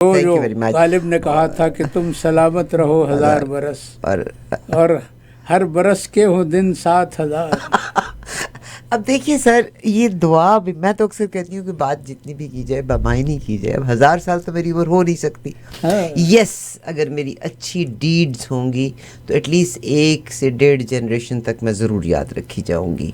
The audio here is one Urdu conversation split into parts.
Thank you جو very much. غالب نے کہا تھا کہ تم سلامت رہو 1000 برس اور ہر برس کے ہوں دن 7000. اب دیکھیے سر، یہ دعا بھی میں تو اکثر کہتی ہوں کہ بات جتنی بھی کی جائے بامعنی کی جائے. اب 1000 سال تو میری عمر ہو نہیں سکتی. یس، اگر میری اچھی ڈیڈز ہوں گی تو ایٹ لیسٹ 1 سے 1.5 جنریشن تک میں ضرور یاد رکھی جاؤں گی.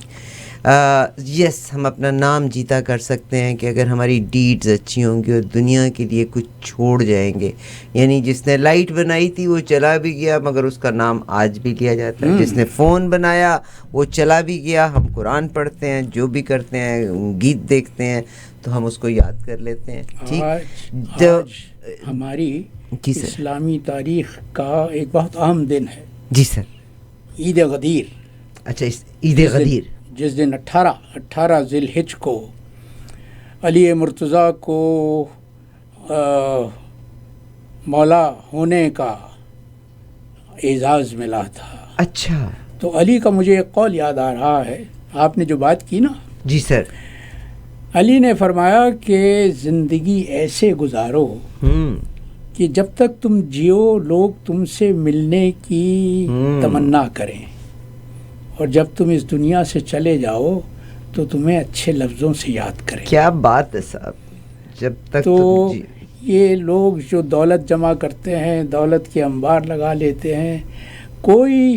یس، ہم اپنا نام جیتا کر سکتے ہیں کہ اگر ہماری ڈیڈز اچھی ہوں گی اور دنیا کے لیے کچھ چھوڑ جائیں گے. یعنی جس نے لائٹ بنائی تھی وہ چلا بھی گیا مگر اس کا نام آج بھی لیا جاتا ہے. جس نے فون بنایا وہ چلا بھی گیا، ہم قرآن پڑھتے ہیں، جو بھی کرتے ہیں، گیت دیکھتے ہیں تو ہم اس کو یاد کر لیتے ہیں. ٹھیک، آج ہماری اسلامی تاریخ کا ایک بہت اہم دن ہے. جی سر. عید غدیر. اچھا، عید غدیر جس دن 18 ذی الحجہ کو علی مرتضیٰ کو مولا ہونے کا اعزاز ملا تھا. اچھا، تو علی کا مجھے ایک قول یاد آ رہا ہے. آپ نے جو بات کی نا. جی سر. علی نے فرمایا کہ زندگی ایسے گزارو کہ جب تک تم جیو لوگ تم سے ملنے کی تمنا کریں، اور جب تم اس دنیا سے چلے جاؤ تو تمہیں اچھے لفظوں سے یاد کریں. کیا بات ہے صاحب. جب تک تو یہ لوگ جو دولت جمع کرتے ہیں، دولت کے انبار لگا لیتے ہیں، کوئی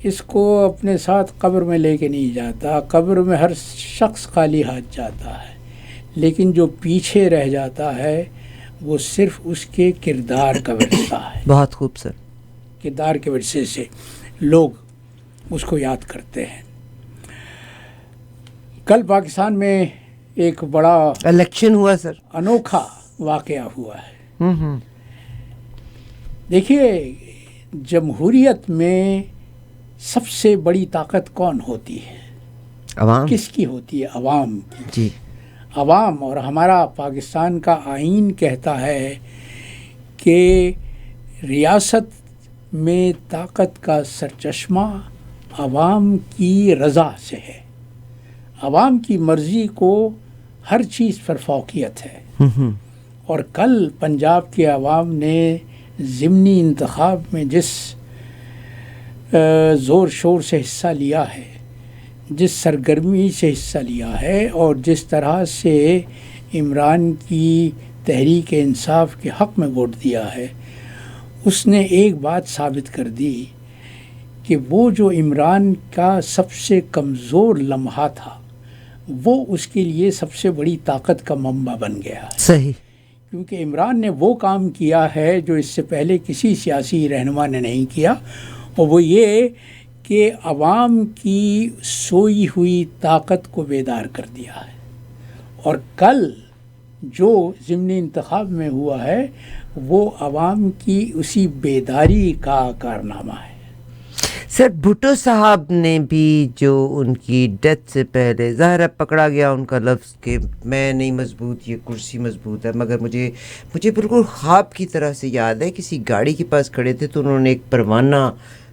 اس کو اپنے ساتھ قبر میں لے کے نہیں جاتا. قبر میں ہر شخص خالی ہاتھ جاتا ہے، لیکن جو پیچھے رہ جاتا ہے وہ صرف اس کے کردار کا ورثہ ہے. بہت خوب سر. کردار کے ورثے سے لوگ اس کو یاد کرتے ہیں. کل پاکستان میں ایک بڑا الیکشن ہوا سر، انوکھا واقعہ ہوا ہے. دیکھیے، جمہوریت میں سب سے بڑی طاقت کون ہوتی ہے؟ عوام. کس کی ہوتی ہے؟ عوام کی. جی. عوام. اور ہمارا پاکستان کا آئین کہتا ہے کہ ریاست میں طاقت کا سرچشمہ عوام کی رضا سے ہے. عوام کی مرضی کو ہر چیز پر فوقیت ہے. اور کل پنجاب کے عوام نے ضمنی انتخاب میں جس زور شور سے حصہ لیا ہے، جس سرگرمی سے حصہ لیا ہے، اور جس طرح سے عمران کی تحریک انصاف کے حق میں ووٹ دیا ہے، اس نے ایک بات ثابت کر دی کہ وہ جو عمران کا سب سے کمزور لمحہ تھا وہ اس کے لیے سب سے بڑی طاقت کا منبع بن گیا ہے. صحیح. کیونکہ عمران نے وہ کام کیا ہے جو اس سے پہلے کسی سیاسی رہنما نے نہیں کیا، اور وہ یہ کہ عوام کی سوئی ہوئی طاقت کو بیدار کر دیا ہے. اور کل جو ضمنی انتخاب میں ہوا ہے وہ عوام کی اسی بیداری کا کارنامہ ہے. سر، بھٹو صاحب نے بھی جو ان کی ڈیتھ سے پہلے ظاہر پکڑا گیا ان کا لفظ کہ میں نہیں مضبوط، یہ کرسی مضبوط ہے، مگر مجھے بالکل خواب کی طرح سے یاد ہے. کسی گاڑی کے پاس کھڑے تھے تو انہوں نے ایک پروانہ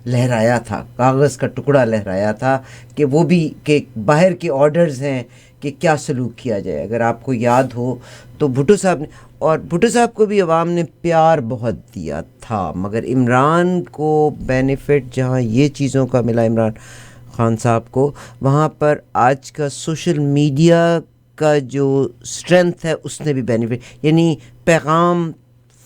لہرایا تھا، کاغذ کا ٹکڑا لہرایا تھا کہ وہ بھی کہ باہر کے آرڈرز ہیں کہ کیا سلوک کیا جائے. اگر آپ کو یاد ہو تو بھٹو صاحب نے، اور بھٹو صاحب کو بھی عوام نے پیار بہت دیا تھا، مگر عمران کو بینیفٹ جہاں یہ چیزوں کا ملا عمران خان صاحب کو، وہاں پر آج کا سوشل میڈیا کا جو اسٹرینتھ ہے اس نے بھی بینیفٹ، یعنی پیغام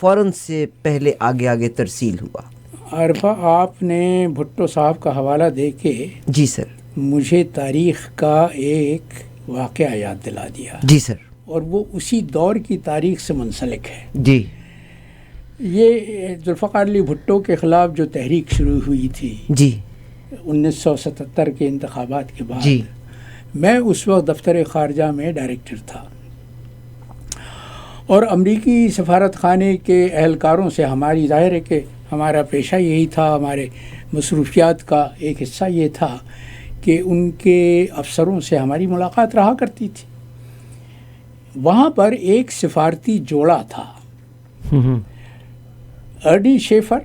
فوراً سے پہلے آگے ترسیل ہوا. عارفہ، آپ نے بھٹو صاحب کا حوالہ دے کے جی سر مجھے تاریخ کا ایک واقعہ یاد دلا دیا. جی سر. اور وہ اسی دور کی تاریخ سے منسلک ہے. جی. یہ ذوالفقار علی بھٹو کے خلاف جو تحریک شروع ہوئی تھی جی 1977 کے انتخابات کے بعد، جی. میں اس وقت دفتر خارجہ میں ڈائریکٹر تھا، اور امریکی سفارت خانے کے اہلکاروں سے ہماری ظاہر ہے کہ ہمارا پیشہ یہی تھا، ہمارے مصروفیات کا ایک حصہ یہ تھا کہ ان کے افسروں سے ہماری ملاقات رہا کرتی تھی. وہاں پر ایک سفارتی جوڑا تھا، ارڈی شیفر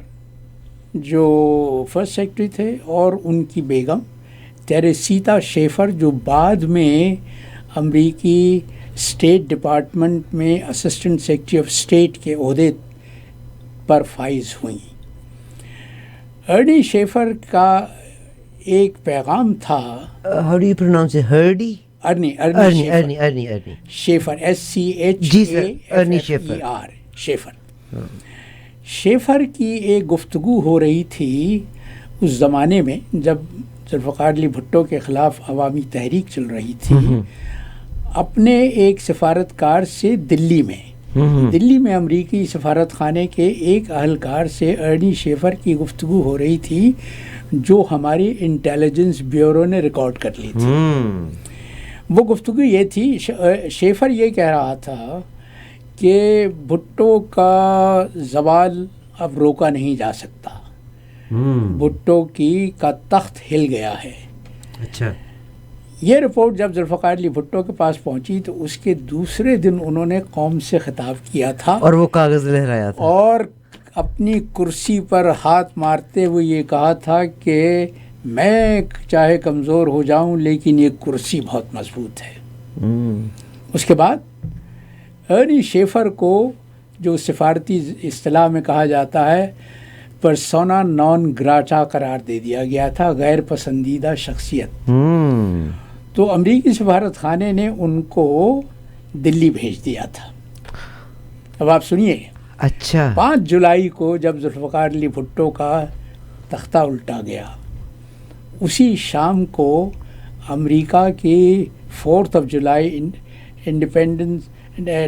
جو فرسٹ سیکرٹری تھے، اور ان کی بیگم ٹیریسیتا شیفر جو بعد میں امریکی اسٹیٹ ڈپارٹمنٹ میں اسسٹنٹ سیکرٹری آف اسٹیٹ کے عہدے پر فائز ہوئیں۔ ارنی شیفر کا ایک پیغام تھا، How do you pronounce it? Hardy? Ernie Ernie. Shafer جی sir, Ernie Shafer. Shafer Shafer کی ایک گفتگو ہو رہی تھی اس زمانے میں جب ذوالفقار علی بھٹو کے خلاف عوامی تحریک چل رہی تھی، اپنے ایک سفارتکار سے دلی میں امریکی سفارت خانے کے ایک اہلکار سے ارنی شیفر کی گفتگو ہو رہی تھی جو ہماری انٹیلیجنس بیورو نے ریکارڈ کر لی تھی۔ وہ گفتگو یہ تھی، شیفر یہ کہہ رہا تھا کہ بھٹو کا زوال اب روکا نہیں جا سکتا، بھٹو کا تخت ہل گیا ہے۔ اچھا، یہ رپورٹ جب ذوالفقار علی بھٹو کے پاس پہنچی تو اس کے دوسرے دن انہوں نے قوم سے خطاب کیا تھا اور وہ کاغذ لہرایا تھا اور اپنی کرسی پر ہاتھ مارتے ہوئے یہ کہا تھا کہ میں چاہے کمزور ہو جاؤں لیکن یہ کرسی بہت مضبوط ہے۔ اس کے بعد ارنی شیفر کو جو سفارتی اصطلاح میں کہا جاتا ہے پرسونا نان گراٹا قرار دے دیا گیا تھا، غیر پسندیدہ شخصیت۔ تو امریکی سفارت خانے نے ان کو دلی بھیج دیا تھا۔ اب آپ سنیے، اچھا، 5 جولائی کو جب ذوالفقار علی بھٹو کا تختہ الٹا گیا، اسی شام کو امریکہ کی 4 جولائی انڈیپینڈنس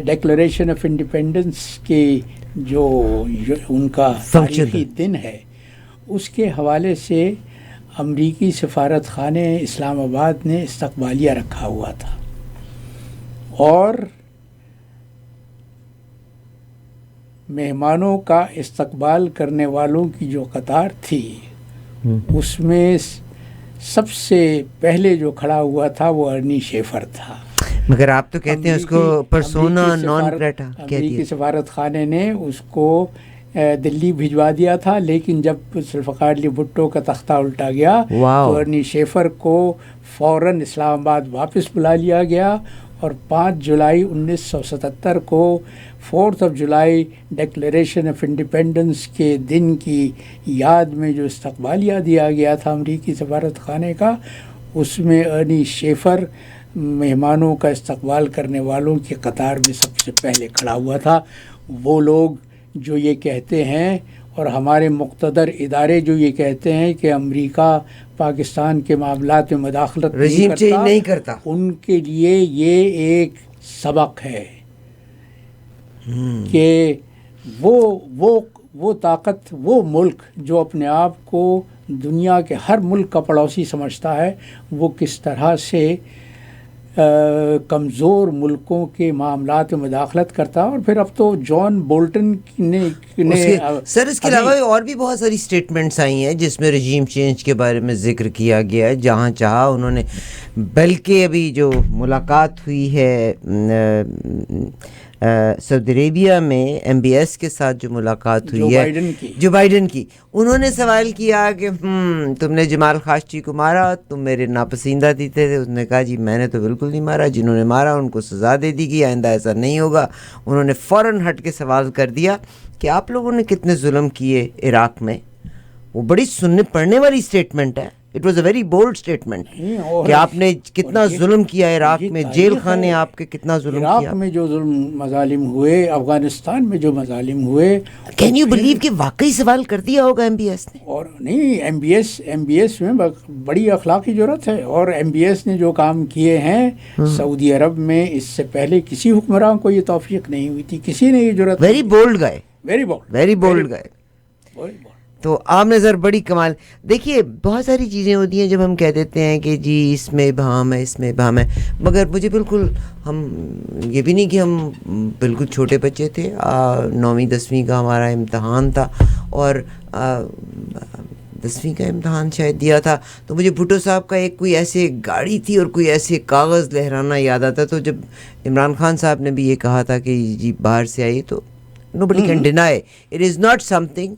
ڈیکلریشن آف انڈیپینڈنس کے جو ان کا تاریخی دن ہے، اس کے حوالے سے امریکی سفارت خانے اسلام آباد نے استقبالیہ رکھا ہوا تھا اور مہمانوں کا استقبال کرنے والوں کی جو قطار تھی اس میں سب سے پہلے جو کھڑا ہوا تھا وہ ارنی شیفر تھا۔ مگر آپ تو کہتے ہیں اس کو پرسونا نان گریٹا کہتی ہے۔ امریکی سفارت خانے نے اس کو دلی بھجوا دیا تھا، لیکن جب ذوالفقار علی بھٹو کا تختہ الٹا گیا تو ارنی شیفر کو فوراً اسلام آباد واپس بلا لیا گیا اور 5 جولائی 1977 کو 4 جولائی ڈیکلریشن آف انڈیپینڈنس کے دن کی یاد میں جو استقبالیہ دیا گیا تھا امریکی سفارت خانے کا، اس میں ارنی شیفر مہمانوں کا استقبال کرنے والوں کی قطار میں سب سے پہلے کھڑا ہوا تھا۔ وہ لوگ جو یہ کہتے ہیں اور ہمارے مقتدر ادارے جو یہ کہتے ہیں کہ امریکہ پاکستان کے معاملات میں مداخلت نہیں کرتا، ان کے لیے یہ ایک سبق ہے کہ وہ طاقت، وہ ملک جو اپنے آپ کو دنیا کے ہر ملک کا پڑوسی سمجھتا ہے، وہ کس طرح سے کمزور ملکوں کے معاملات میں مداخلت کرتا ہے۔ اور پھر اب تو جان بولٹن نے سر اس کے علاوہ اور بھی بہت ساری سٹیٹمنٹس آئی ہیں جس میں رجیم چینج کے بارے میں ذکر کیا گیا ہے، جہاں چاہا انہوں نے، بلکہ ابھی جو ملاقات ہوئی ہے سعودی عربیہ میں ایم بی ایس کے ساتھ جو ملاقات ہوئی ہے جو بائیڈن کی، انہوں نے سوال کیا کہ تم نے جمال خاشقجی کو مارا، تم میرے ناپسندہ تھے۔ اس نے کہا جی میں نے تو بالکل نہیں مارا، جنہوں نے مارا ان کو سزا دے دی گئی، آئندہ ایسا نہیں ہوگا۔ انہوں نے فوراً ہٹ کے سوال کر دیا کہ آپ لوگوں نے کتنے ظلم کیے عراق میں۔ وہ بڑی سننے پڑھنے والی اسٹیٹمنٹ ہے، it was a very bold statement کہ آپ نے کتنا ظلم کیا عراق میں، جیل خانے آپ کے کتنا ظلم کیا، عراق میں جو مظالم ہوئے، افغانستان میں جو مظالم ہوئے۔ کین یو بلیو کہ واقعی سوال کر دیا ہوگا ایم بی ایس نے؟ اور نہیں، ایم بی ایس میں بڑی اخلاقی جرات ہے، اور ایم بی ایس نے جو کام کیے ہیں سعودی عرب میں، اس سے پہلے کسی حکمران کو یہ توفیق نہیں ہوئی تھی، کسی نے یہ جرات۔ ویری بولڈ گئے، ویری بولڈ گئے۔ تو عام نظر بڑی کمال۔ دیکھیے بہت ساری چیزیں ہوتی ہیں جب ہم کہہ دیتے ہیں کہ جی اس میں ابہام ہے، اس میں ابہام ہے، مگر مجھے بالکل، ہم یہ بھی نہیں کہ ہم بالکل چھوٹے بچے تھے، 9ویں 10ویں کا ہمارا امتحان تھا اور 10ویں کا امتحان شاید دیا تھا، تو مجھے بھٹو صاحب کا ایک کوئی ایسے گاڑی تھی اور کوئی ایسے کاغذ لہرانا یاد آتا۔ تو جب عمران خان صاحب نے بھی یہ کہا تھا کہ جی باہر سے آئی، تو nobody can deny it is not something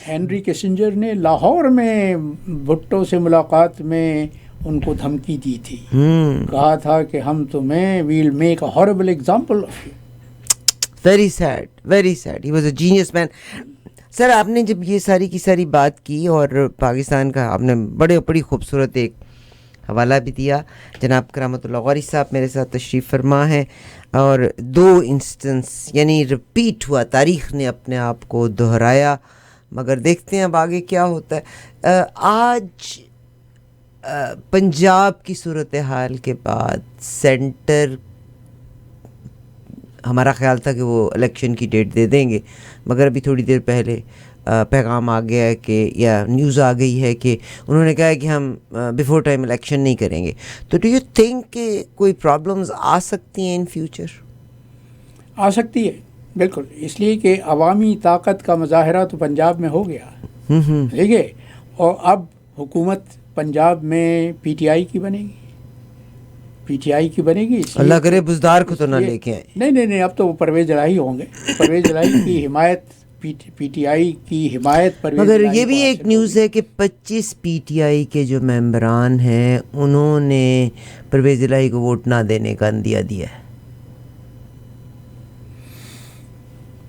Henry Kissinger نے لاہور میں بھٹو سے ملاقات میں ان کو دھمکی دی تھی, کہا تھا کہ ہم تمہیں we'll make a horrible example of you. Very sad, very sad. He was a genius man. Sir آپ نے جب یہ ساری کی ساری بات کی اور پاکستان کا آپ نے بڑی خوبصورت ایک حوالہ بھی دیا. جناب کرامت اللہ غوری صاحب میرے ساتھ تشریف فرما ہے, اور 2 انسٹنس یعنی رپیٹ ہوا, تاریخ نے اپنے آپ کو دہرایا, مگر دیکھتے ہیں اب آگے کیا ہوتا ہے. آج پنجاب کی صورتحال کے بعد سینٹر, ہمارا خیال تھا کہ وہ الیکشن کی ڈیٹ دے دیں گے, مگر ابھی تھوڑی دیر پہلے پیغام آ گیا ہے کہ, یا نیوز آ گئی ہے کہ انہوں نے کہا ہے کہ ہم بیفور ٹائم الیکشن نہیں کریں گے. تو ڈو یو تھنک کہ کوئی پرابلمز آ سکتی ہیں ان فیوچر؟ آ سکتی ہے بالکل, اس لیے کہ عوامی طاقت کا مظاہرہ تو پنجاب میں ہو گیا, ٹھیک ہے, اور اب حکومت پنجاب میں پی ٹی آئی کی بنے گی, پی ٹی آئی کی بنے گی. اللہ کرے بزدار کو تو نہ لے کے آئیں. نہیں, اب تو وہ پرویز الہی ہوں گے. پرویز الہی کی حمایت, پی ٹی آئی کی حمایت پرویز مگر الہی یہ بھی ایک نیوز ہے کہ 25 پی ٹی آئی کے جو ممبران ہیں انہوں نے پرویز الہی کو ووٹ نہ دینے کا عندیہ دیا ہے.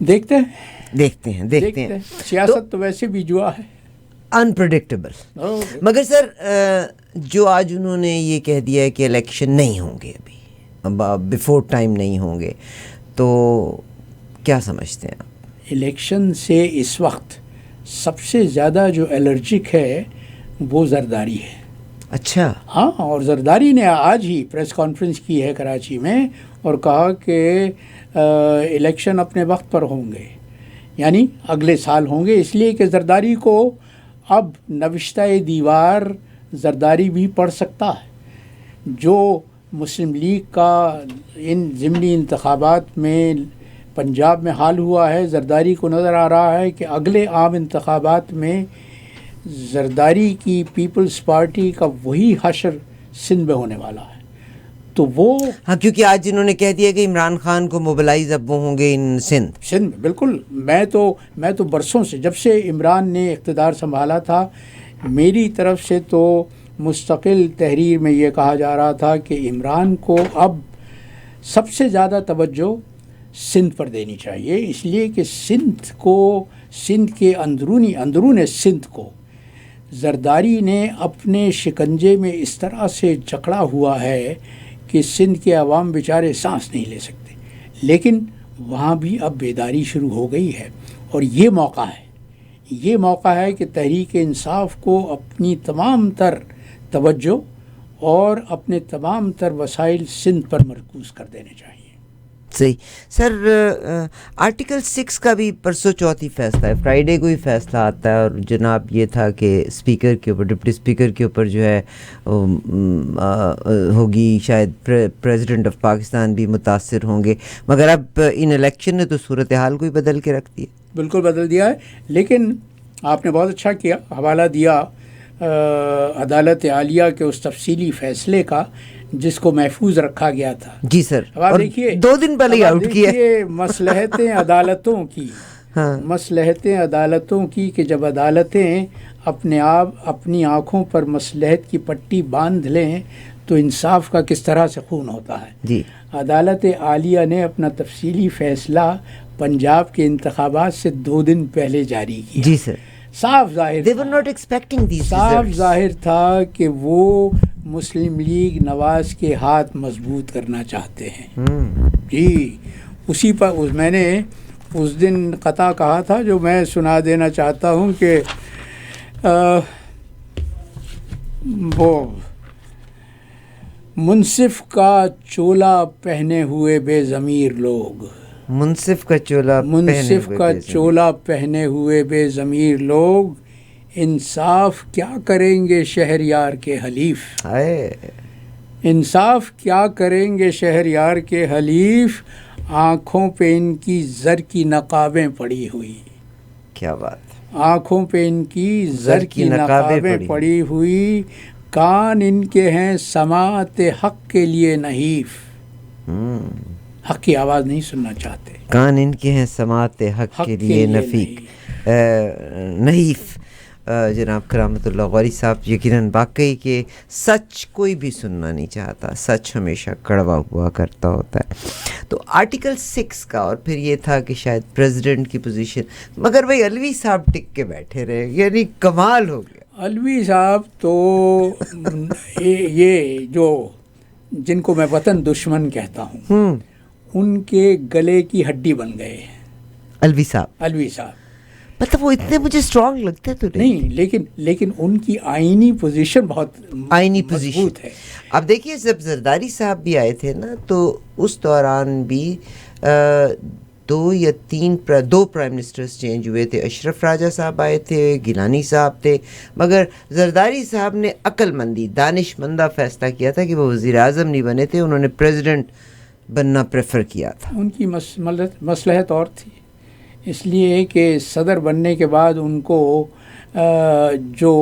دیکھتے ہیں. سیاست تو ویسے بھی جوا ہے, انپریڈکٹیبل. مگر سر جو آج انہوں نے یہ کہہ دیا ہے کہ الیکشن نہیں ہوں گے, ابھی بیفور ٹائم نہیں ہوں گے, تو کیا سمجھتے ہیں آپ؟ الیکشن سے اس وقت سب سے زیادہ جو الرجک ہے وہ زرداری ہے. اچھا. ہاں, اور زرداری نے آج ہی پریس کانفرنس کی ہے کراچی میں اور کہا کہ الیکشن اپنے وقت پر ہوں گے, یعنی اگلے سال ہوں گے, اس لیے کہ زرداری کو اب نوشتہ دیوار زرداری بھی پڑھ سکتا ہے. جو مسلم لیگ کا ان ضمنی انتخابات میں پنجاب میں حال ہوا ہے, زرداری کو نظر آ رہا ہے کہ اگلے عام انتخابات میں زرداری کی پیپلز پارٹی کا وہی حشر سندھ میں ہونے والا ہے. تو وہ ہاں, کیونکہ آج انہوں نے کہہ دیا کہ عمران خان کو موبلائز اب وہ ہوں گے ان سندھ میں. بالکل. میں تو برسوں سے, جب سے عمران نے اقتدار سنبھالا تھا, میری طرف سے تو مستقل تحریر میں یہ کہا جا رہا تھا کہ عمران کو اب سب سے زیادہ توجہ سندھ پر دینی چاہیے, اس لیے کہ سندھ کے اندرون سندھ کو زرداری نے اپنے شکنجے میں اس طرح سے جکڑا ہوا ہے کہ سندھ کے عوام بیچارے سانس نہیں لے سکتے. لیکن وہاں بھی اب بیداری شروع ہو گئی ہے, اور یہ موقع ہے کہ تحریک انصاف کو اپنی تمام تر توجہ اور اپنے تمام تر وسائل سندھ پر مرکوز کر دینے چاہیے. صحیح. سر آرٹیکل 6 کا بھی پرسوں چوتھی فیصلہ ہے, فرائیڈے کو ہی فیصلہ آتا ہے, اور جناب یہ تھا کہ اسپیکر کے اوپر, ڈپٹی اسپیکر کے اوپر جو ہے ہوگی, شاید پریزیڈنٹ آف پاکستان بھی متاثر ہوں گے, مگر اب ان الیکشن نے تو صورتحال کو ہی بدل کے رکھ دیا. بالکل بدل دیا ہے. لیکن آپ نے بہت اچھا کیا, حوالہ دیا عدالت عالیہ کے اس تفصیلی فیصلے کا جس کو محفوظ رکھا گیا تھا. جی سر, اب دیکھیے 2 دن پہلے ہی آؤٹ کیا. مصلحتیں عدالتوں کی, مصلحتیں عدالتوں کی, کہ جب عدالتیں اپنی آنکھوں پر مصلحت کی پٹی باندھ لیں تو انصاف کا کس طرح سے خون ہوتا ہے. جی. عدالت عالیہ نے اپنا تفصیلی فیصلہ پنجاب کے انتخابات سے 2 دن پہلے جاری کیا. جی سر. صاف ظاہر تھا کہ وہ مسلم لیگ نواز کے ہاتھ مضبوط کرنا چاہتے ہیں. جی, اسی پر میں نے اس دن قطع کہا تھا جو میں سنا دینا چاہتا ہوں کہ وہ منصف کا چولا پہنے ہوئے بے ضمیر لوگ, منصف کا چولا پہنے ہوئے بے ضمیر لوگ, انصاف کیا کریں گے شہریار کے حلیف, انصاف کیا کریں گے شہریار کے حلیف, آنکھوں پہ ان کی زر کی نقابیں پڑی ہوئی. کیا بات. آنکھوں پہ ان کی زر کی نقابیں پڑی ہوئی, کان ان کے ہیں سماعت حق کے لیے نحیف. حق کی آواز نہیں سننا چاہتے. کان ان کے ہیں سماعت حق کے لیے نحیف. جناب کرامت اللہ غوری صاحب یقیناً واقعی کہ سچ کوئی بھی سننا نہیں چاہتا، سچ ہمیشہ کڑوا ہوا کرتا ہوتا ہے. تو آرٹیکل 6 کا اور پھر یہ تھا کہ شاید پریزیڈنٹ کی پوزیشن، مگر بھائی علوی صاحب ٹک کے بیٹھے رہے، یعنی کمال ہو گیا. علوی صاحب تو یہ جو جن کو میں وطن دشمن کہتا ہوں ان کے گلے کی ہڈی بن گئے علوی صاحب. علوی صاحب مطلب وہ اتنے مجھے اسٹرانگ لگتے تو نہیں، لیکن ان کی آئینی پوزیشن بہت آئینی مضبوط ہے. اب دیکھیے جب زرداری صاحب بھی آئے تھے نا تو اس دوران بھی دو پرائم منسٹرز چینج ہوئے تھے. اشرف راجہ صاحب آئے تھے، گیلانی صاحب تھے، مگر زرداری صاحب نے عقل مندی دانش مندہ فیصلہ کیا تھا کہ وہ وزیر اعظم نہیں بنے تھے، انہوں نے پریزیڈنٹ بننا پریفر کیا تھا. ان کی مصلحت اور تھی، اس لیے کہ صدر بننے کے بعد ان کو جو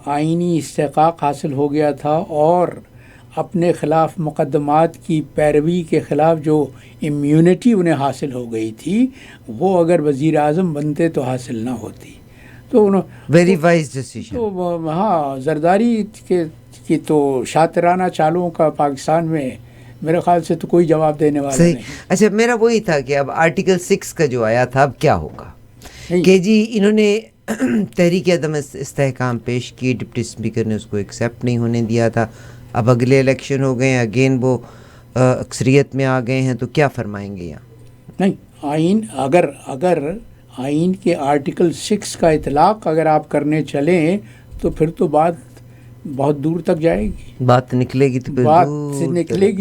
آئینی استحقاق حاصل ہو گیا تھا اور اپنے خلاف مقدمات کی پیروی کے خلاف جو امیونٹی انہیں حاصل ہو گئی تھی، وہ اگر وزیر اعظم بنتے تو حاصل نہ ہوتی. تو ویری وائز ڈیسیژن. تو ہاں، زرداری کی تو شاطرانہ چالوں کا پاکستان میں میرے خیال سے تو کوئی جواب دینے والا نہیں. اچھا، میرا وہی تھا کہ اب آرٹیکل 6 کا جو آیا تھا اب کیا ہوگا کہ جی انہوں نے تحریک عدم استحکام پیش کی، ڈپٹی اسپیکر نے اس کو ایکسیپٹ نہیں ہونے دیا تھا. اب اگلے الیکشن ہو گئے ہیں، اگین وہ اکثریت میں آ گئے ہیں، تو کیا فرمائیں گے یہاں؟ نہیں، آئین اگر آئین کے آرٹیکل 6 کا اطلاق اگر آپ کرنے چلیں تو پھر تو بات بہت دور تک جائے گی. بات نکلے گی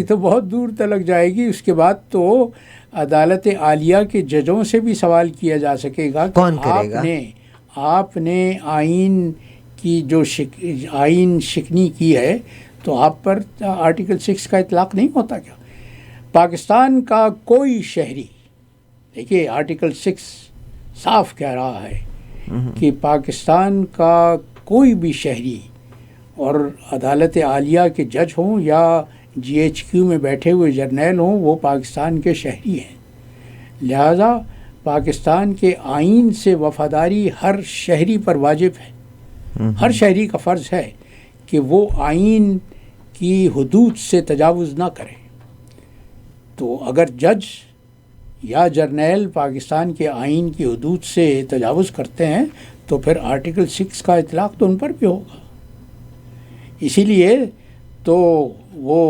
تو بہت دور تلک جائے گی. اس کے بعد تو عدالت عالیہ کے ججوں سے بھی سوال کیا جا سکے گا کہ کون کرے گا؟ آپ نے آئین کی جو آئین شکنی کی ہے تو آپ پر آرٹیکل 6 کا اطلاق نہیں ہوتا کیا؟ پاکستان کا کوئی شہری، دیکھیے آرٹیکل 6 صاف کہہ رہا ہے کہ پاکستان کا کوئی بھی شہری، اور عدالت عالیہ کے جج ہوں یا GHQ میں بیٹھے ہوئے جرنیل ہوں، وہ پاکستان کے شہری ہیں. لہذا پاکستان کے آئین سے وفاداری ہر شہری پر واجب ہے. ہر شہری کا فرض ہے کہ وہ آئین کی حدود سے تجاوز نہ کرے. تو اگر جج یا جرنیل پاکستان کے آئین کی حدود سے تجاوز کرتے ہیں تو پھر آرٹیکل 6 کا اطلاق تو ان پر بھی ہوگا. اسی لیے تو وہ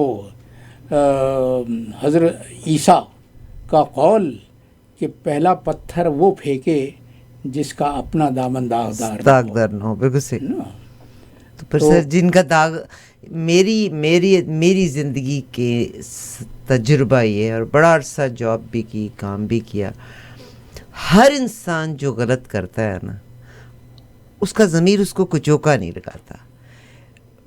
حضرت عیسیٰ کا قول کہ پہلا پتھر وہ پھینکے جس کا اپنا دامن داغدار نہ ہو. بالکل صحیح. تو پھر سر جن کا داغ میری زندگی کے تجربہ یہ اور بڑا عرصہ جاب بھی کی، کام بھی کیا، ہر انسان جو غلط کرتا ہے نا اس کا ضمیر اس کو کچوکا نہیں لگاتا.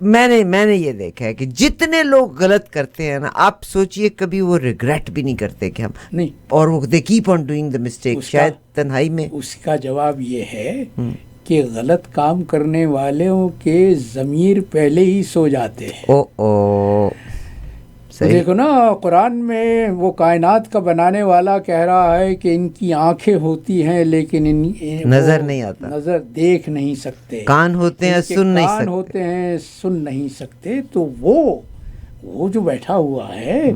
میں نے یہ دیکھا ہے کہ جتنے لوگ غلط کرتے ہیں نا، آپ سوچئے کبھی وہ ریگریٹ بھی نہیں کرتے کہ ہم نہیں، اور وہ they keep on doing the mistake. شاید تنہائی میں اس کا جواب یہ ہے کہ غلط کام کرنے والوں کے ضمیر پہلے ہی سو جاتے ہیں. دیکھو نا، قرآن میں وہ کائنات کا بنانے والا کہہ رہا ہے کہ ان کی آنکھیں ہوتی ہیں لیکن نظر نہیں آتا، نظر دیکھ نہیں سکتے، کان ہوتے ہیں سن نہیں سکتے، کان ہوتے ہیں سن نہیں سکتے. تو وہ جو بیٹھا ہوا ہے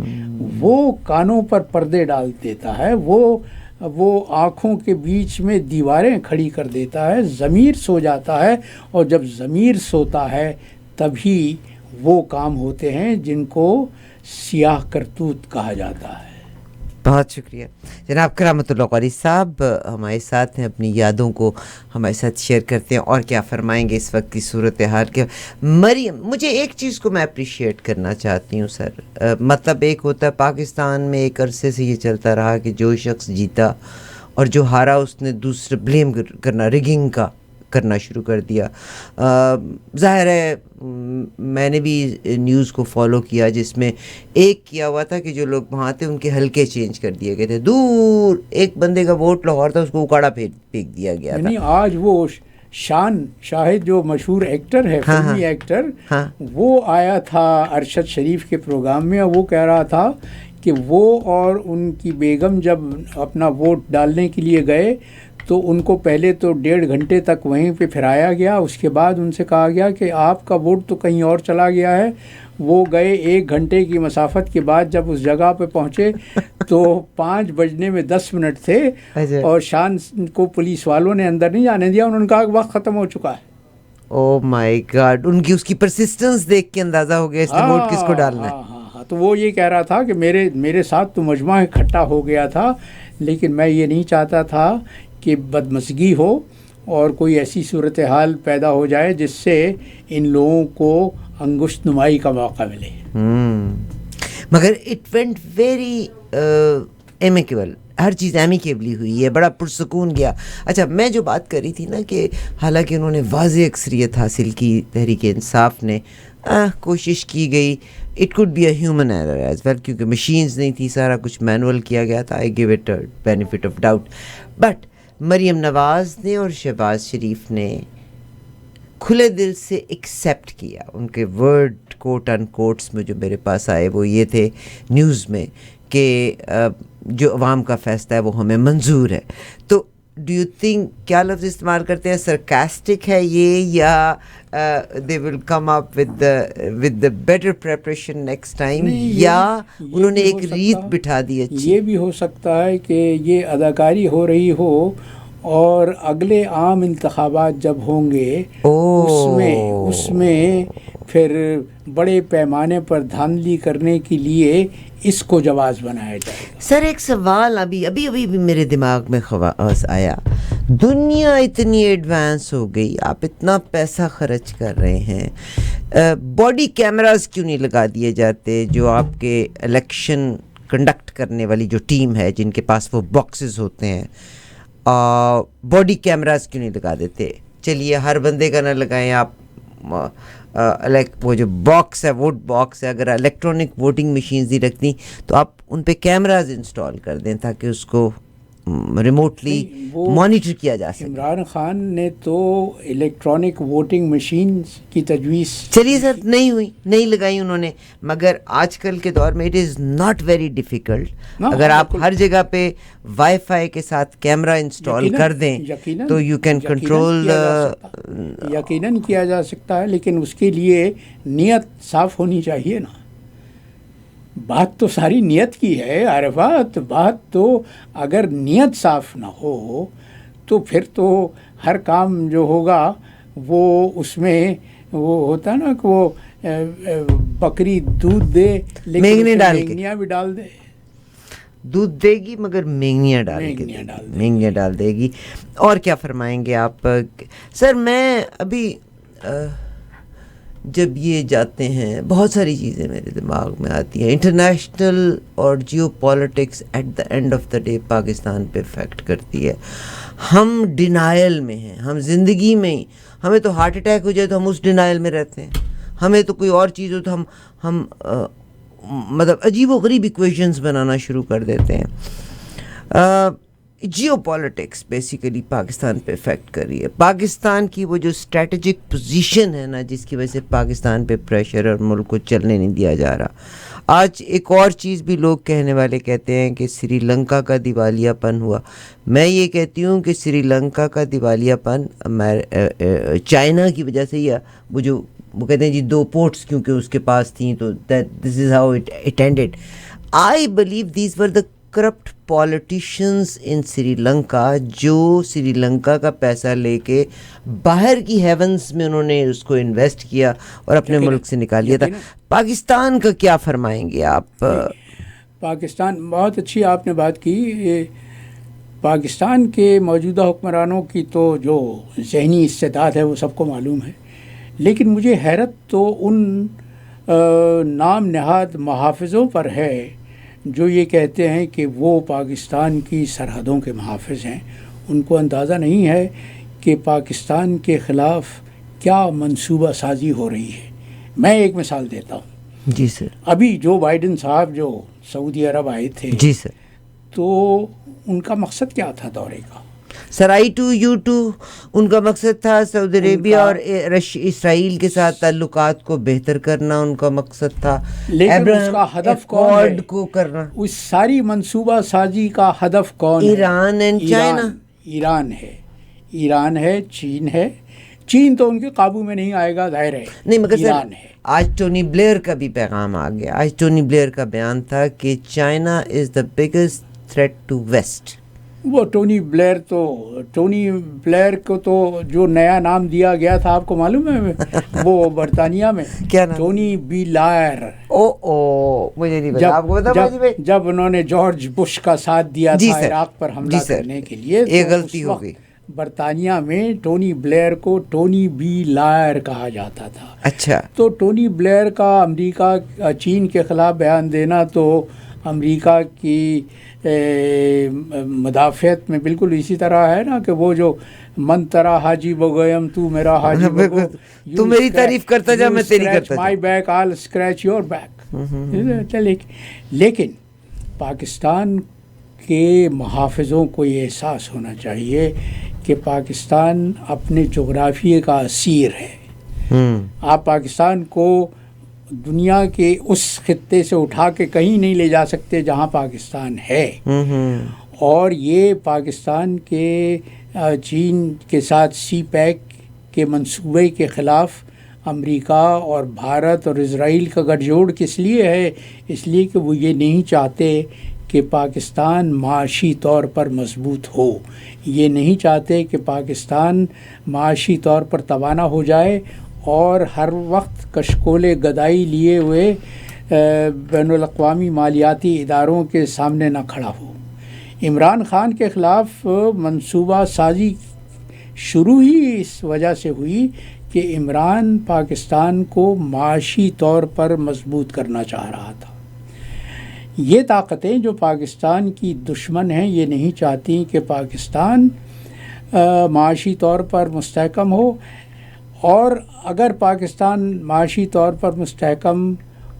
وہ کانوں پر پردے ڈال دیتا ہے، وہ آنکھوں کے بیچ میں دیواریں کھڑی کر دیتا ہے. ضمیر سو جاتا ہے، اور جب ضمیر سوتا ہے تبھی وہ کام ہوتے ہیں جن کو سیاہ کرتوت کہا جاتا ہے. بہت شکریہ جناب کرامت اللہ قاری صاحب، ہمارے ساتھ ہیں، اپنی یادوں کو ہمارے ساتھ شیئر کرتے ہیں. اور کیا فرمائیں گے اس وقت کی صورتحال کے؟ مریم، مجھے ایک چیز کو میں اپریشیٹ کرنا چاہتی ہوں سر. مطلب ایک ہوتا ہے پاکستان میں ایک عرصے سے یہ چلتا رہا کہ جو شخص جیتا اور جو ہارا اس نے دوسرے بلیم کرنا، ریگنگ کا کرنا شروع کر دیا. ظاہر ہے میں نے بھی نیوز کو فالو کیا جس میں ایک کیا ہوا تھا کہ جو لوگ وہاں تھے ان کے حلقے چینج کر دیے گئے تھے. دور ایک بندے کا ووٹ لاہور تھا، اس کو اکاڑا پھینک دیا گیا تھا. آج وہ شاہد جو مشہور ایکٹر ہے، فلمی ایکٹر، وہ آیا تھا ارشد شریف کے پروگرام میں، اور وہ کہہ رہا تھا کہ وہ اور ان کی بیگم جب اپنا ووٹ ڈالنے کے لیے گئے تو ان کو پہلے تو 1.5 گھنٹے تک وہیں پہ پھرایا گیا. اس کے بعد ان سے کہا گیا کہ آپ کا ووٹ تو کہیں اور چلا گیا ہے. وہ گئے 1 گھنٹے کی مسافت کے بعد جب اس جگہ پہ پہنچے تو 5 بجنے میں 10 منٹ تھے اور شان کو پولیس والوں نے اندر نہیں جانے دیا. انہوں نے کہا کہ وقت ختم ہو چکا ہے. او مائی گاڈ, ان کی اس کی پرسسٹنس دیکھ کے اندازہ ہو گیا اس نے ووٹ کس کو ڈالنا ہے. ہاں. تو وہ یہ کہہ رہا تھا کہ میرے ساتھ تو مجمع اکٹھا ہو گیا تھا, لیکن میں یہ نہیں چاہتا تھا کہ بدمزگی ہو اور کوئی ایسی صورتحال پیدا ہو جائے جس سے ان لوگوں کو انگشت نمائی کا موقع ملے. مگر اٹ وینٹ ویری ایمیکیبل, ہر چیز ایمیکیبلی ہوئی ہے, بڑا پرسکون گیا. اچھا, میں جو بات کر رہی تھی نا کہ حالانکہ انہوں نے واضح اکثریت حاصل کی تحریک انصاف نے, کوشش کی گئی, it could be a human error as well, کیونکہ مشینز نہیں تھی, سارا کچھ مینول کیا گیا تھا. I gave it benefit of doubt. But Maryam Nawaz نے اور شہباز شریف نے کھلے دل سے ایکسیپٹ کیا. ان کے ورڈ کوٹ ان کوٹس میں جو میرے پاس آئے وہ یہ تھے نیوز میں کہ جو عوام کا فیصلہ ہے وہ ہمیں منظور ہے. تو ڈو یو تھنک, کیا لفظ استعمال کرتے ہیں, سرکاسٹک ہے یہ, یا they will come up with the better preparation next time, یا انہوں نے ایک ریت بٹھا دی اچھی؟ یہ بھی ہو سکتا ہے کہ یہ اداکاری ہو رہی ہو اور اگلے عام انتخابات جب ہوں گے اس میں پھر بڑے پیمانے پر دھاندلی کرنے کے لیے اس کو جواز بنایا جائے گا. سر ایک سوال ابھی میرے دماغ میں خواص آیا. دنیا اتنی ایڈوانس ہو گئی, آپ اتنا پیسہ خرچ کر رہے ہیں, باڈی کیمراز کیوں نہیں لگا دیے جاتے جو آپ کے الیکشن کنڈکٹ کرنے والی جو ٹیم ہے جن کے پاس وہ باکسز ہوتے ہیں, باڈی کیمراز کیوں نہیں لگا دیتے؟ چلیے ہر بندے کا نہ لگائیں آپ, وہ جو باکس ہے, ووٹ باکس ہے, اگر الیکٹرانک ووٹنگ مشینز ہی رکھتی تو آپ ان پہ کیمراز انسٹال کر دیں تاکہ اس کو ریموٹلی مانیٹر کیا جا سکے. عمران خان نے تو الیکٹرانک ووٹنگ مشینز کی تجویز, چلیے سر نہیں ہوئی, نہیں لگائی انہوں نے, مگر آج کل کے دور میں it is not very difficult. اگر آپ ہر جگہ پہ وائی فائی کے ساتھ کیمرہ انسٹال کر دیں تو یو کین کنٹرول. یقیناً کیا جا سکتا ہے, لیکن اس کے لیے نیت صاف ہونی چاہیے نا. بات تو ساری نیت کی ہے عارفات. بات تو اگر نیت صاف نہ ہو تو پھر تو ہر کام جو ہوگا وہ اس میں وہ ہوتا ہے نا کہ وہ بکری دودھ دے لیکن مینگنیاں بھی ڈال دے. دودھ دے گی مگر مینگنیاں ڈال دے گی. اور کیا فرمائیں گے آپ؟ سر میں ابھی جب یہ جاتے ہیں بہت ساری چیزیں میرے دماغ میں آتی ہیں. انٹرنیشنل اور geopolitics at the end of the day Pakistan پہ افیکٹ کرتی ہے. ہم ڈینائل میں ہیں, ہم زندگی میں ہی, ہمیں تو ہارٹ اٹیک ہو جائے تو ہم اس ڈینائل میں رہتے ہیں, ہمیں تو کوئی اور چیز ہو تو ہم مطلب عجیب و غریب ایکویشنز بنانا شروع کر دیتے ہیں. جیو پالیٹکس بیسیکلی پاکستان پہ افیکٹ کر رہی ہے. پاکستان کی وہ جو اسٹریٹجک پوزیشن ہے نا, جس کی وجہ سے پاکستان پہ پریشر اور ملک کو چلنے نہیں دیا جا رہا. آج ایک اور چیز بھی لوگ کہنے والے کہتے ہیں کہ سری لنکا کا دیوالیہ پن ہوا. میں یہ کہتی ہوں کہ سری لنکا کا دیوالیہ پن چائنا کی وجہ سے ہی, وہ کہتے ہیں جی 2 پورٹس کیونکہ اس کے پاس تھیں تو this is how it ended. I believe these were the corrupt politicians in Sri Lanka, جو سری لنکا کا پیسہ لے کے باہر کی ہیونز میں انہوں نے اس کو انویسٹ کیا اور اپنے ملک سے نکال لیا تھا. پاکستان کا کیا فرمائیں گے آپ؟ پاکستان, بہت اچھی آپ نے بات کی. پاکستان کے موجودہ حکمرانوں کی تو جو ذہنی استعداد ہے وہ سب کو معلوم ہے, لیکن مجھے حیرت تو ان نام نہاد محافظوں پر ہے جو یہ کہتے ہیں کہ وہ پاکستان کی سرحدوں کے محافظ ہیں. ان کو اندازہ نہیں ہے کہ پاکستان کے خلاف کیا منصوبہ سازی ہو رہی ہے. میں ایک مثال دیتا ہوں. جی سر. ابھی جو بائیڈن صاحب جو سعودی عرب آئے تھے, جی سر, تو ان کا مقصد کیا تھا دورے کا؟ سر I-2U2 ان کا مقصد تھا. سعودی عربیہ اور اسرائیل کے ساتھ تعلقات کو بہتر کرنا ان کا مقصد تھا. لیکن اس کا ہدف کون ہے کو کرنا؟ اس ساری منصوبہ سازی کا ہدف کون ہے؟ Iran and China. ایران ہے، چین ہے. چین تو ان کے قابو میں نہیں آئے گا، ظاہر ہے. نہیں مگر ایران ہے. آج ٹونی بلیئر کا بھی پیغام آ گیا. آج ٹونی بلیئر کا بیان تھا کہ China is the biggest threat to west. وہ ٹونی بلیئر کو تو جو نیا نام دیا گیا تھا آپ کو معلوم ہے وہ برطانیہ میں کیا نام؟ Tony Blair. مجھے نہیں پتا، آپ کو پتا؟ جب انہوں نے جارج بش کا ساتھ دیا تھا عراق پر حملہ کرنے کے لیے، یہ غلطی ہو گئی. برطانیہ میں ٹونی بلیئر کو ٹونی بی لائر کہا جاتا تھا. اچھا. تو ٹونی بلیئر کا امریکہ چین کے خلاف بیان دینا تو امریکہ کی مدافعت میں بالکل اسی طرح ہے نا کہ وہ جو من ترا حاجی بگویم تو میرا حاجی بگو، تو میری تعریف کرتا جا میں تیری کرتا جا. My back all scratch your back. لیکن پاکستان کے محافظوں کو یہ احساس ہونا چاہیے کہ پاکستان اپنے جغرافیے کا اسیر ہے. آپ پاکستان کو دنیا کے اس خطے سے اٹھا کے کہیں نہیں لے جا سکتے جہاں پاکستان ہے. اور یہ پاکستان کے چین کے ساتھ سی پیک کے منصوبے کے خلاف امریکہ اور بھارت اور اسرائیل کا گٹھ جوڑ کس لیے ہے؟ اس لیے کہ وہ یہ نہیں چاہتے کہ پاکستان معاشی طور پر مضبوط ہو. یہ نہیں چاہتے کہ پاکستان معاشی طور پر توانا ہو جائے اور ہر وقت کشکول گدائی لیے ہوئے بین الاقوامی مالیاتی اداروں کے سامنے نہ کھڑا ہو. عمران خان کے خلاف منصوبہ سازی شروع ہی اس وجہ سے ہوئی کہ عمران پاکستان کو معاشی طور پر مضبوط کرنا چاہ رہا تھا. یہ طاقتیں جو پاکستان کی دشمن ہیں یہ نہیں چاہتی کہ پاکستان معاشی طور پر مستحکم ہو، اور اگر پاکستان معاشی طور پر مستحکم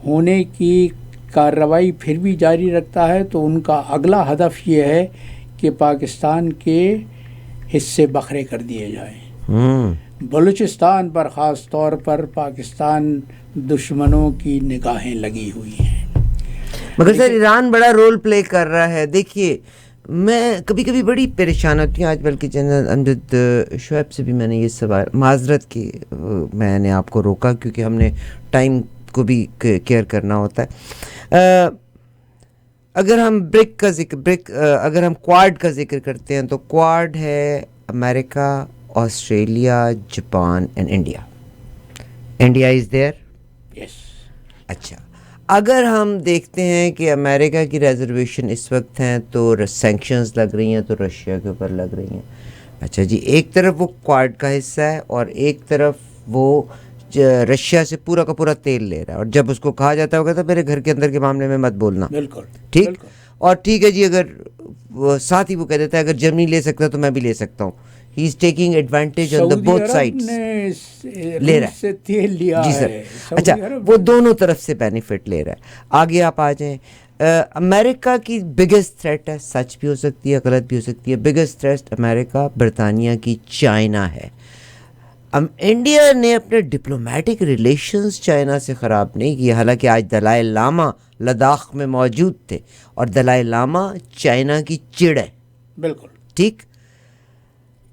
ہونے کی کارروائی پھر بھی جاری رکھتا ہے تو ان کا اگلا ہدف یہ ہے کہ پاکستان کے حصے بکھرے کر دیے جائیں. بلوچستان پر خاص طور پر پاکستان دشمنوں کی نگاہیں لگی ہوئی ہیں. مگر سر ایران بڑا رول پلے کر رہا ہے. دیکھیے میں کبھی کبھی بڑی پریشان ہوتی ہوں. آج بلکہ جنرل امجد شعیب سے بھی میں نے یہ سوال معذرت کی، میں نے آپ کو روکا کیونکہ ہم نے ٹائم کو بھی کیئر کرنا ہوتا ہے. اگر ہم اگر ہم کوارڈ کا ذکر کرتے ہیں تو کوارڈ ہے America, Australia, Japan and India. India is there. Yes. اچھا، اگر ہم دیکھتے ہیں کہ امریکہ کی ریزرویشن اس وقت ہیں تو سینکشنز لگ رہی ہیں تو رشیا کے اوپر لگ رہی ہیں. اچھا جی، ایک طرف وہ کوارڈ کا حصہ ہے اور ایک طرف وہ رشیا سے پورا کا پورا تیل لے رہا ہے، اور جب اس کو کہا جاتا ہوگا تو میرے گھر کے اندر کے معاملے میں مت بولنا. بالکل ٹھیک. اور ٹھیک ہے جی، اگر ساتھ ہی وہ کہہ دیتا ہے اگر جرمنی لے سکتا ہے تو میں بھی لے سکتا ہوں. He is taking advantage on the both sides. لے رہا ہے تیل لیا جی سر. اچھا، وہ دونوں طرف سے بینیفٹ لے رہا ہے. آگے آپ آ جائیں. امریکہ کی بگیسٹ تھریٹ ہے، سچ بھی ہو سکتی ہے غلط بھی ہو سکتی ہے. بگیسٹ تھریٹ امریکہ برطانیہ کی چائنا ہے. انڈیا نے اپنے ڈپلومیٹک ریلیشنز چائنا سے خراب نہیں کیے، حالانکہ آج دلائی لاما لداخ میں موجود تھے اور دلائی لاما چائنا کی چڑ ہے. بالکل ٹھیک.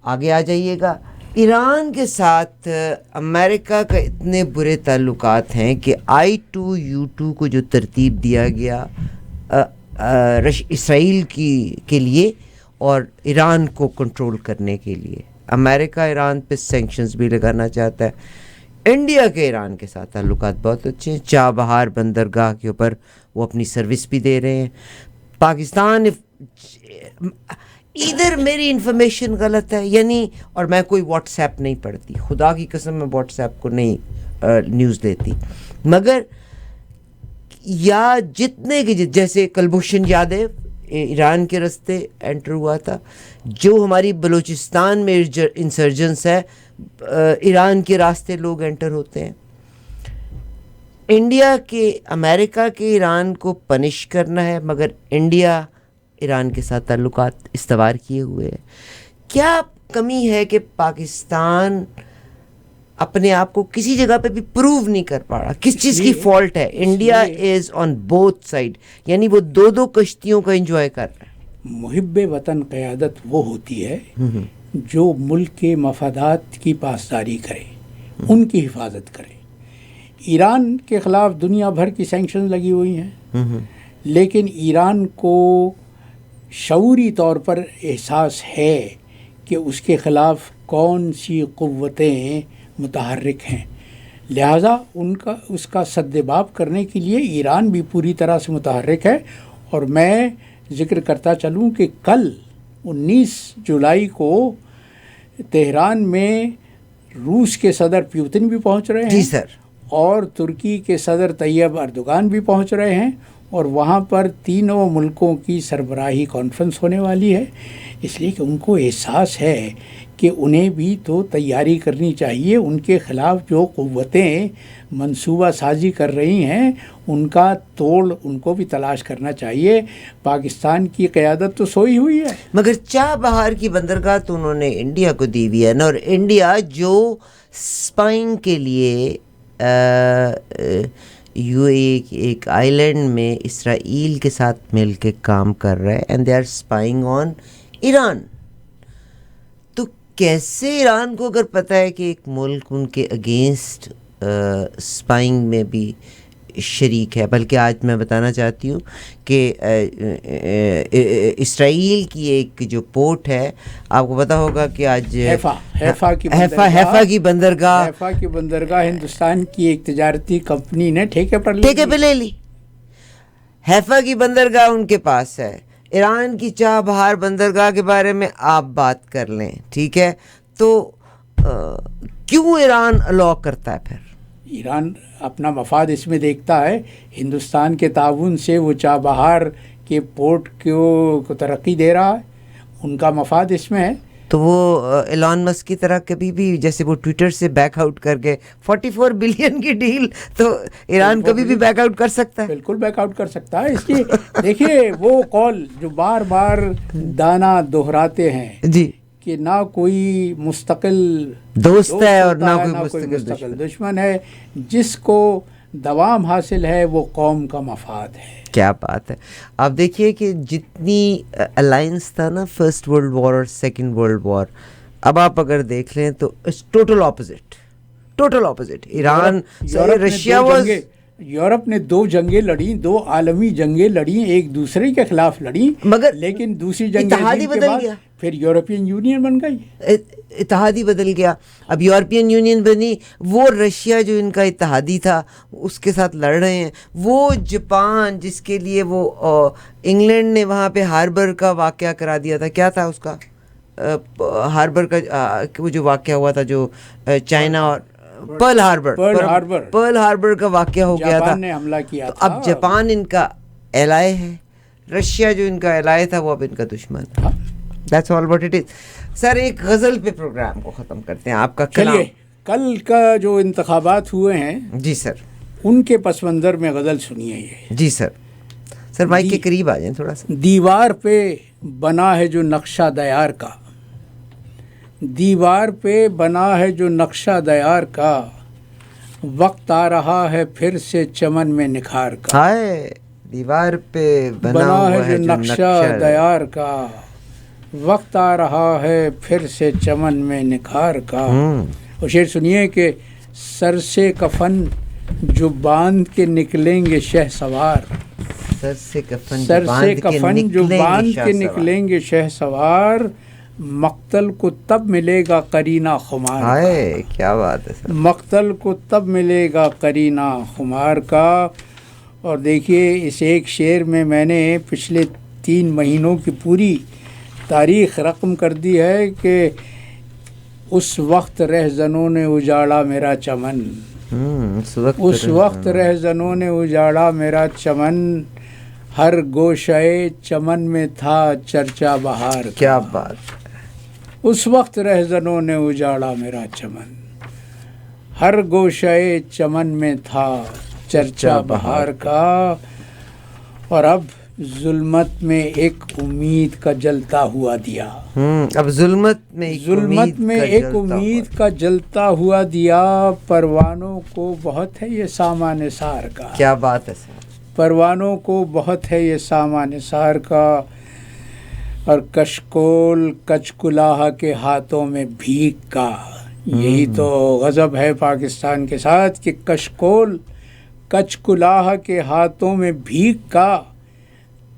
آگے آ جائیے گا. ایران کے ساتھ امریکہ کا اتنے برے تعلقات ہیں کہ I-2U2 کو جو ترتیب دیا گیا اسرائیل کے لیے اور ایران کو کنٹرول کرنے کے لیے، امریکہ ایران پہ سینکشنز بھی لگانا چاہتا ہے. انڈیا کے ایران کے ساتھ تعلقات بہت اچھے ہیں. چابہار بندرگاہ کے اوپر وہ اپنی سروس بھی دے رہے ہیں. پاکستان ادھر میری انفارمیشن غلط ہے یعنی، اور میں کوئی واٹس ایپ نہیں پڑھتی، خدا کی قسم میں واٹس ایپ کو نہیں نیوز لیتی، مگر یا جتنے کی جیسے کلبھوشن یادو ایران کے راستے انٹر ہوا تھا، جو ہماری بلوچستان میں انسرجنس ہے ایران کے راستے لوگ انٹر ہوتے ہیں. انڈیا کے امریکہ کے ایران کو پنش کرنا ہے، مگر انڈیا ایران کے ساتھ تعلقات استوار کیے ہوئے ہیں. کیا کمی ہے کہ پاکستان اپنے آپ کو کسی جگہ پہ بھی پروو نہیں کر پا رہا؟ کس چیز کی فالٹ ہے؟ India is on both side, یعنی وہ دو کشتیوں کا انجوائے کر رہا ہے. محب وطن قیادت وہ ہوتی ہے جو ملک کے مفادات کی پاسداری کرے، ان کی حفاظت کرے۔ ایران کے خلاف دنیا بھر کی سینکشن لگی ہوئی ہیں، لیکن ایران کو شعوری طور پر احساس ہے کہ اس کے خلاف کون سی قوتیں متحرک ہیں، لہٰذا اس کا سدباب کرنے کے لیے ایران بھی پوری طرح سے متحرک ہے۔ اور میں ذکر کرتا چلوں کہ کل 19 جولائی کو تہران میں روس کے صدر پیوتن بھی پہنچ رہے ہیں، جی سر، اور ترکی کے صدر طیب اردوغان بھی پہنچ رہے ہیں، اور وہاں پر تینوں ملکوں کی سربراہی کانفرنس ہونے والی ہے، اس لیے کہ ان کو احساس ہے کہ انہیں بھی تو تیاری کرنی چاہیے۔ ان کے خلاف جو قوتیں منصوبہ سازی کر رہی ہیں ان کا توڑ ان کو بھی تلاش کرنا چاہیے۔ پاکستان کی قیادت تو سوئی ہوئی ہے، مگر چاہ بہار کی بندرگاہ تو انہوں نے انڈیا کو دی ہوئی ہے نا، اور انڈیا جو اسپائنگ کے لیے یو اے ایک آئی لینڈ میں اسرائیل کے ساتھ مل کے کام کر رہا ہے، اینڈ دے آر اسپائنگ آن ایران۔ تو کیسے ایران کو اگر پتہ ہے کہ ایک ملک ان کے اگینسٹ اسپائنگ میں بھی شریک ہے، بلکہ آج میں بتانا چاہتی ہوں کہ اسرائیل کی ایک جو پورٹ ہے، آپ کو پتہ ہوگا کہ آج حیفا کی بندرگاہ ہندوستان کی ایک تجارتی کمپنی نے ٹھیکے پہ لے لی۔ حیفا کی بندرگاہ ان کے پاس ہے۔ ایران کی چاہ بہار بندرگاہ کے بارے میں آپ بات کر لیں، ٹھیک ہے، تو کیوں ایران الاؤ کرتا ہے؟ پھر ایران اپنا مفاد اس میں دیکھتا ہے، ہندوستان کے تعاون سے وہ چاہ بہار کے پورٹ کو ترقی دے رہا ہے، ان کا مفاد اس میں ہے۔ تو وہ ایلان مسک کی طرح کبھی بھی، جیسے وہ ٹویٹر سے بیک آؤٹ کر کے 44 بلین کی ڈیل، تو ایران کبھی بھی بیک آؤٹ کر سکتا ہے، بالکل بیک آؤٹ کر سکتا ہے۔ اس کی دیکھیے وہ قول جو بار بار دانا دہراتے ہیں جی، کہ نہ کوئی مستقل دوست ہے اور نہ کوئی مستقل دشمن ہے، جس کو دوام حاصل ہے وہ قوم کا مفاد ہے۔ کیا بات ہے! آپ دیکھیے کہ جتنی الائنس تھا نا فرسٹ ورلڈ وار اور سیکنڈ ورلڈ وار، اب آپ اگر دیکھ لیں تو total opposite. Iran, Russia Europe نے 2 جنگیں لڑیں، 2 عالمی جنگیں لڑیں، ایک دوسرے کے خلاف لڑیں، مگر لیکن دوسری جنگ اتحادی بدل گیا، پھر یورپین یونین بن گئی، اتحادی بدل گیا۔ اب یورپین یونین بنی، وہ رشیا جو ان کا اتحادی تھا اس کے ساتھ لڑ رہے ہیں، وہ جاپان جس کے لیے وہ انگلینڈ نے وہاں پہ ہاربر کا واقعہ کرا دیا تھا، کیا تھا اس کا ہاربر کا وہ جو واقعہ ہوا تھا، جو چائنا اور پرل ہاربر کا واقعہ ہو گیا تھا، نے حملہ کیا تھا۔ اب جاپان ان کا ایلائے ہے، رشیا جو ان کا ایلائے تھا وہ اب ان کا دشمن تھا۔ That's all what it is. سر ایک غزل پہ پروگرام کو ختم کرتے ہیں، آپ کا کلام۔ کل کا جو انتخابات ہوئے ہیں، جی سر، ان کے پس منظر میں غزل سنیے یہ۔ جی سر مائک کے قریب آ جائیں تھوڑا سا۔ دیوار پہ بنا ہے جو نقشہ دیار کا، دیوار پہ بنا ہے جو نقشہ دیار کا، وقت آ رہا ہے پھر سے چمن میں نکھار کا۔ ہائے، دیوار پہ بنا ہے جو نقشہ دیار کا، وقت آ رہا ہے پھر سے چمن میں نکھار کا۔ اور شعر سنیے کہ سر سے کفن جو باندھ کے نکلیں گے شہ سوار، سر سے کفن جو باندھ کے نکلیں گے شہ سوار، مقتل کو تب ملے گا قرینہ خمار کا۔ کیا بات ہے سر، مقتل کو تب ملے گا قرینہ خمار کا۔ اور دیکھیے اس ایک شعر میں نے پچھلے 3 مہینوں کی پوری تاریخ رقم کر دی ہے کہ اس وقت رہزنوں نے اجاڑا میرا چمن، اس وقت رہزنوں نے اجاڑا میرا چمن، ہر گوشے چمن میں تھا چرچا بہار کا۔ کیا بات! اس وقت رہزنوں نے اجاڑا میرا چمن، ہر گوشے چمن میں تھا چرچا بہار کا۔ اور اب ظلمت میں ایک امید کا جلتا ہوا دیا، اب ظلمت میں ایک امید کا جلتا ہوا دیا، پروانوں کو بہت ہے یہ سامان سار کا۔ کیا بات ہے سر، پروانوں کو بہت ہے یہ سامان سار کا۔ اور کشکول کچ کلاہ کے ہاتھوں میں بھیک کا. یہی تو غضب ہے پاکستان کے ساتھ کہ کشکول کچ کلاہ کے ہاتھوں میں بھیک کا.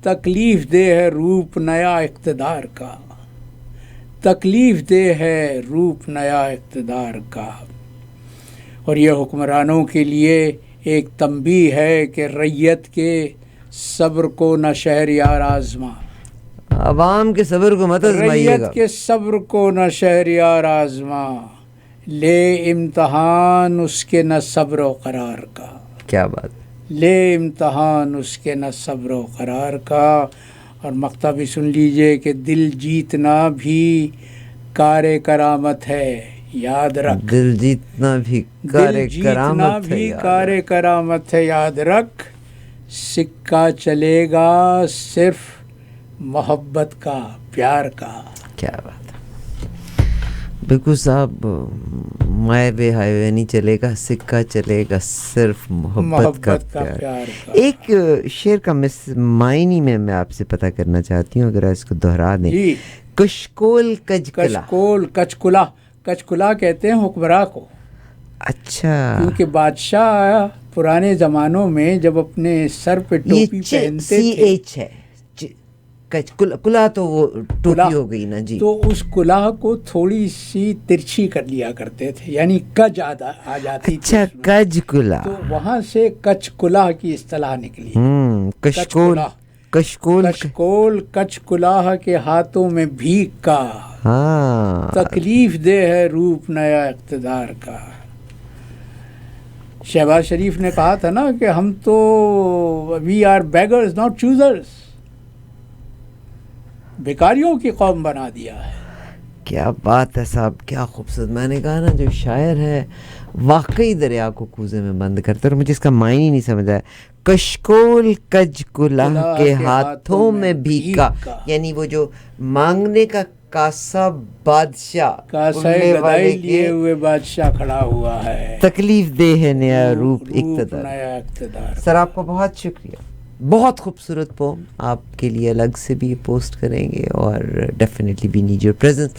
تکلیف دہ ہے روپ نیا اقتدار کا. تکلیف دہ ہے روپ نیا اقتدار کا. اور یہ حکمرانوں کے لیے ایک تنبیہ ہے کہ ریت کے صبر کو نہ شہریار آزما. عوام کے صبر کو مت آزمائیے گا. ریت کے صبر کو نہ شہریار آزما. لے امتحان اس کے نہ صبر و قرار کا. کیا بات. لے امتحان اس کے نہ صبر و قرار کا. اور مقطع بھی سن لیجئے کہ دل جیتنا بھی کار کرامت ہے یاد رکھ. دل جیتنا بھی کار دل جیتنا کرامت ہے بھی یاد کار رکھ. کرامت ہے یاد رکھ. سکہ چلے گا صرف محبت کا پیار کا. کیا بات ہے. بالکل صاحب. مائے بے ہائے نہیں چلے گا, سکہ چلے گا صرف محبت کا پیار. کا. ایک شعر کا معنی میں آپ سے پتہ کرنا چاہتی ہوں, اگر اس کو دہرا دیں. جی. کشکول کجکلا. کشکول کچکلا. کچکلا کہتے ہیں حکمراں کو. اچھا. کیونکہ بادشاہ پرانے زمانوں میں جب اپنے سر پہ ٹوپی پہنتے تھے, CH ہے کلا, تو وہ ٹوپی ہو گئی نا جی. تو اس کلاہ کو تھوڑی سی ترچھی کر لیا کرتے تھے, یعنی کج آ جاتی تھی. اچھا کج کلا. تو وہاں سے کچ کلاہ کی اصطلاح نکلی. کشکول کشکول کشکول کچ کلاہ کے ہاتھوں میں بھیک کا. ہاں. تکلیف دہ ہے روپ نیا اقتدار کا. شہباز شریف نے کہا تھا نا کہ ہم تو we are beggars not choosers. بیکاریوں کی قوم بنا دیا ہے. کیا بات ہے صاحب, کیا خوبصورت. میں نے کہا نا جو شاعر ہے واقعی دریا کو کوزے میں بند کرتا ہے, اور مجھے اس کا معنی نہیں سمجھ آیا. کشکول کج کلاہ کے ہاتھوں میں بھیکا, یعنی وہ جو مانگنے کا کاسا بادشاہ, کاسہ گدائی لیے ہوئے بادشاہ کھڑا ہوا ہے. تکلیف دہ ہے نیا روپ اقتدار. نیا اقتدار. سر آپ کو بہت شکریہ. بہت خوبصورت پوم. آپ کے لیے الگ سے بھی پوسٹ کریں گے, اور definitely we need your presence.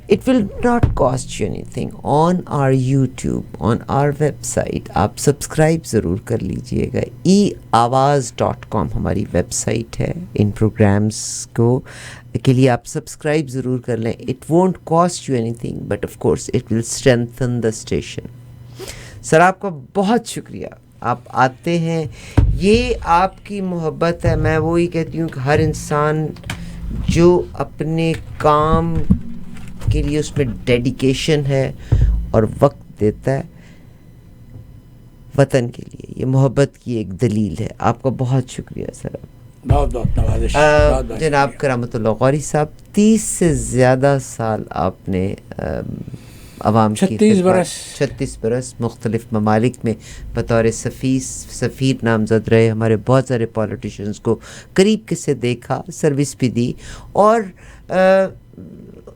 It will not cost you any thing. On are YouTube, on are web site آپ سبسکرائب ضرور کر لیجئے گا. eAwaaz.com ہماری ویب سائٹ ہے. ان پروگرامس کے لیے آپ سبسکرائب ضرور کر لیں. It won't cost you anything, but of course it will strengthen the station. Sir آپ کا بہت شکریہ. آپ آتے ہیں, یہ آپ کی محبت ہے. میں وہی کہتی ہوں کہ ہر انسان جو اپنے کام کے لیے اس میں ڈیڈیکیشن ہے اور وقت دیتا ہے وطن کے لیے, یہ محبت کی ایک دلیل ہے. آپ کا بہت شکریہ سر. بہت بہت نوازش. جناب کرامت اللہ غوری صاحب, 30 سے زیادہ سال آپ نے عوام کی 36 برس مختلف ممالک میں بطور سفیر نامزد رہے. ہمارے بہت سارے پولیٹیشنز کو قریب سے دیکھا, سروس بھی دی. اور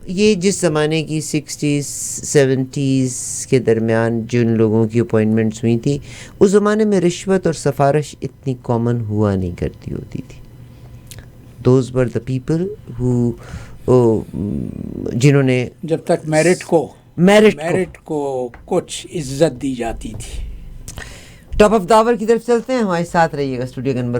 یہ جس زمانے کی 60s 70s کے درمیان جن لوگوں کی اپوائنٹمنٹس ہوئی تھی, اس زمانے میں رشوت اور سفارش اتنی کامن ہوا نہیں کرتی ہوتی تھی. دوز ور دا پیپل جنہوں نے, جب تک میرٹ کو کچھ عزت دی جاتی تھی. ٹاپ آف داور کی طرف چلتے ہیں. ہمارے ساتھ رہیے گا. اسٹوڈیو کے نمبر